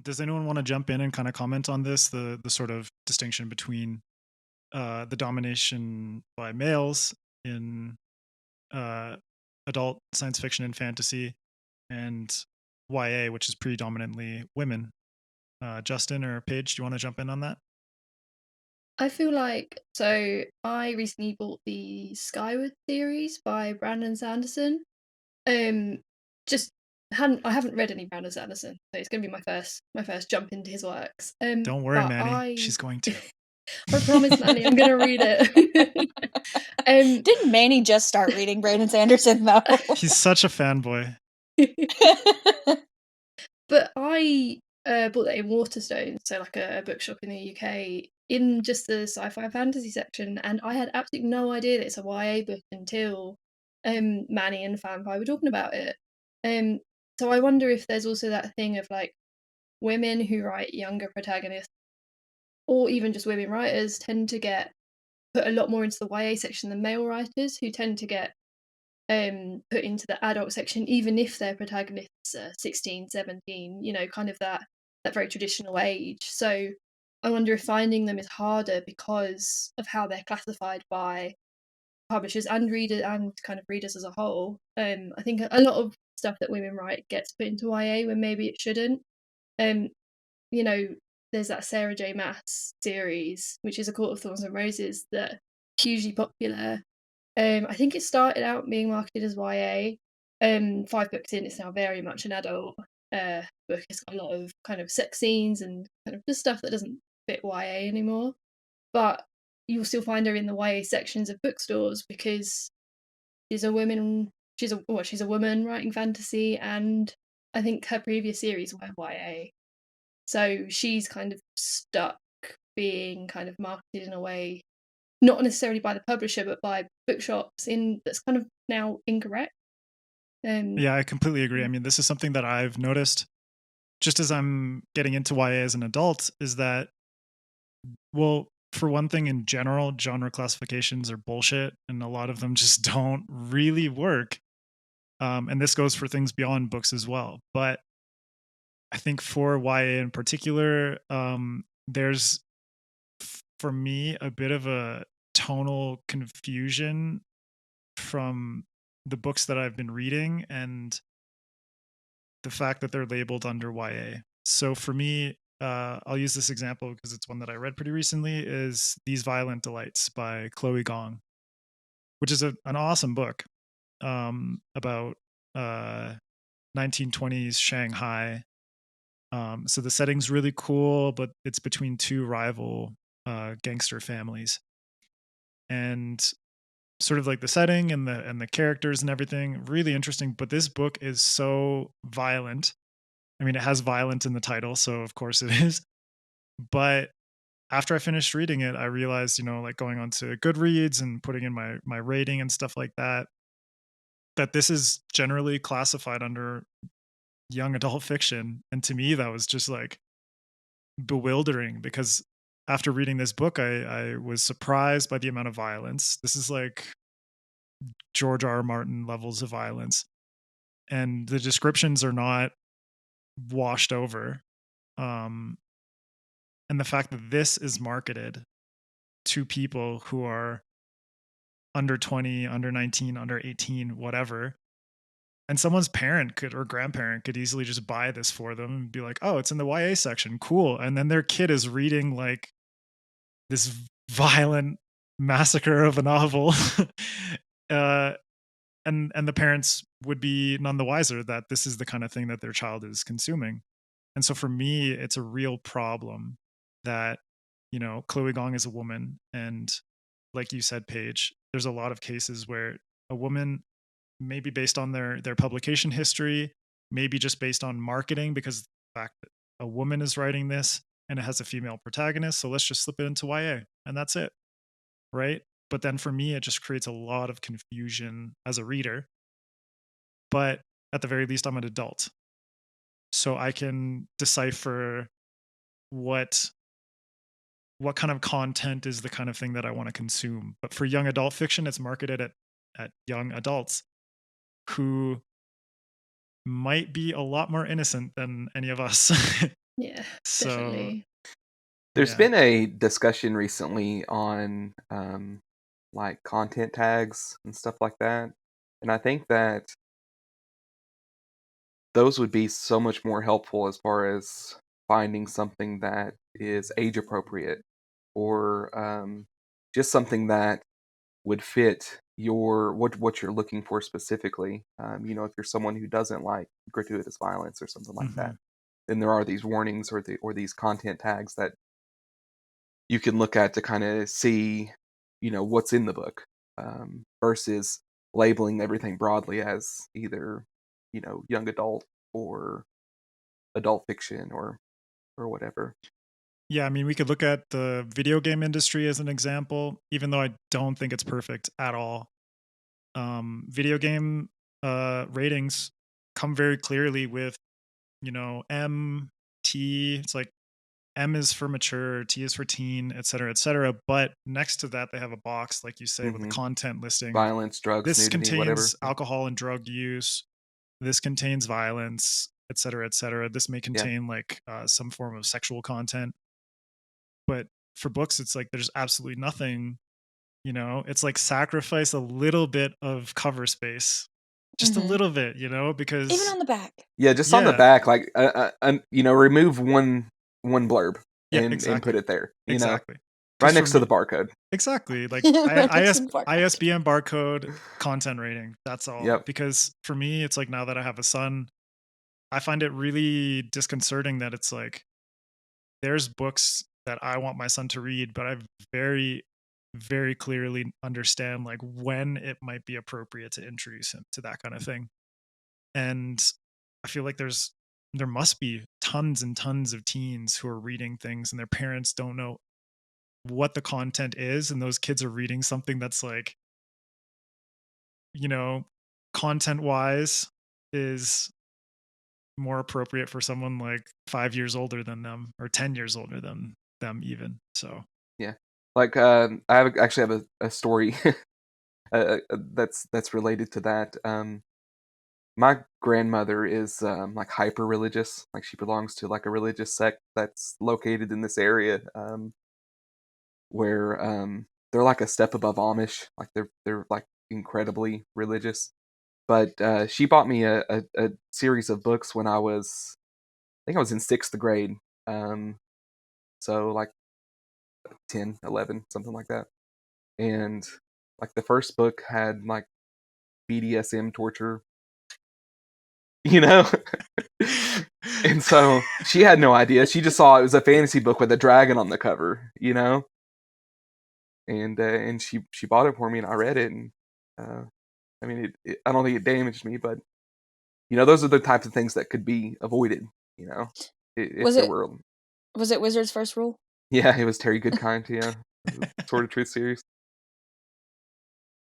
Does anyone want to jump in and kind of comment on this, the sort of distinction between the domination by males in uh, adult science fiction and fantasy, and YA, which is predominantly women? Justin or Paige, do you want to jump in on that? I feel like I recently bought the Skyward series by Brandon Sanderson. Um, just hadn't I haven't read any Brandon Sanderson, so it's gonna be my first jump into his works. Don't worry, But Manny. She's going to. I promise, Manny, I'm gonna read it. um, Didn't Manny just start reading Brandon Sanderson though? He's such a fanboy. but I bought that in Waterstones, so like a bookshop in the UK, in just the sci-fi fantasy section, and I had absolutely no idea that it's a YA book until Manny and FanFi were talking about it. Um, so I wonder if there's also that thing of like women who write younger protagonists, or even just women writers, tend to get put a lot more into the YA section than male writers, who tend to get put into the adult section, even if their protagonists are 16, 17, kind of that very traditional age. So I wonder if finding them is harder because of how they're classified by publishers and readers and kind of readers as a whole. I think a lot of stuff that women write gets put into YA when maybe it shouldn't. Um, you know, there's that Sarah J. Maas series, which is A Court of Thorns and Roses, that hugely popular. I think it started out being marketed as YA. 5 books in, it's now very much an adult book. It's got a lot of kind of sex scenes and kind of just stuff that doesn't fit YA anymore. But you'll still find her in the YA sections of bookstores because she's a woman. She's a woman writing fantasy, and I think her previous series were YA. So she's kind of stuck being kind of marketed in a way not necessarily by the publisher, but by bookshops in that's kind of now incorrect. Um, Yeah, I completely agree. I mean, this is something that I've noticed just as I'm getting into YA as an adult, is that, well, for one thing, in general, genre classifications are bullshit, and a lot of them just don't really work. And this goes for things beyond books as well. But I think for YA in particular, there's, for me, a bit of a tonal confusion from the books that I've been reading and the fact that they're labeled under YA. So for me, I'll use this example because it's one that I read pretty recently, is These Violent Delights by Chloe Gong, which is an awesome book about 1920s Shanghai. So the setting's really cool, but it's between two rival gangster families. And sort of like the setting and the characters and everything, really interesting. But this book is so violent. I mean, it has violent in the title, so of course it is. But after I finished reading it, I realized, like going on to Goodreads and putting in my rating and stuff like that, that this is generally classified under young adult fiction. And to me, that was just like bewildering because after reading this book, I was surprised by the amount of violence. This is like George R. R. Martin levels of violence. And the descriptions are not washed over. Um, and the fact that this is marketed to people who are under 20, under 19, under 18, whatever, and someone's parent could or grandparent could easily just buy this for them and be like, oh, it's in the YA section, cool. And then their kid is reading like this violent massacre of a novel. uh, and the parents would be none the wiser that this is the kind of thing that their child is consuming. And so for me, it's a real problem that, Chloe Gong is a woman. And like you said, Paige, there's a lot of cases where a woman, maybe based on their publication history, maybe just based on marketing, because the fact that a woman is writing this and it has a female protagonist, so let's just slip it into YA and that's it. Right. But then for me, it just creates a lot of confusion as a reader. But at the very least, I'm an adult. So I can decipher what kind of content is the kind of thing that I want to consume. But for young adult fiction, it's marketed at young adults who might be a lot more innocent than any of us. Yeah, So definitely. There's yeah. been a discussion recently on like content tags and stuff like that. And I think that those would be so much more helpful as far as finding something that is age appropriate or just something that would fit your what you're looking for specifically. If you're someone who doesn't like gratuitous violence or something like Mhm. that, then there are these warnings or these content tags that you can look at to kind of see, what's in the book, versus labeling everything broadly as either, young adult or adult fiction or whatever. Yeah, I mean, we could look at the video game industry as an example, even though I don't think it's perfect at all. Video game ratings come very clearly with, M, T. It's like M is for mature, T is for teen, et cetera, et cetera. But next to that, they have a box, like you say, with a hmm content listing. Violence, drugs, This nudity, whatever. contains alcohol and drug use. This contains violence, et cetera, et cetera. This may Yeah. contain like some form of sexual content. But for books, it's like there's absolutely nothing. It's like sacrifice a little bit of cover space, just a Mhm. little bit, Even because on the back. Yeah, just on the yeah, back, like remove one blurb yeah, and put exactly, it there, exactly. right Because for next to me, the barcode. exactly, like Right next to the barcode. ISBN barcode, content rating. That's all. Yep. Because for me, it's like now that I have a son, I find it really disconcerting that it's like there's books that I want my son to read, but I very, very clearly understand like when it might be appropriate to introduce him to that kind of thing. And I feel like there must be tons and tons of teens who are reading things and their parents don't know what the content is, and those kids are reading something that's like, you know, content wise is more appropriate for someone like 5 years older than them or 10 years older than them even. So, Yeah. Like actually have a story that's related to that. My grandmother is like hyper religious. Like she belongs to like a religious sect that's located in this area, where they're like a step above Amish. Like they're like incredibly religious. But she bought me a series of books when I think I was in 6th grade. So like 10, 11, something like that. And like the first book had like BDSM torture, you know? And so she had no idea. She just saw it was a fantasy book with a dragon on the cover, And she bought it for me and I read it, and I mean I don't think it damaged me, but those are the types of things that could be avoided, if Was there it were. was it Wizard's First Rule? Yeah, it was Terry Goodkind, yeah. Sword of Truth series.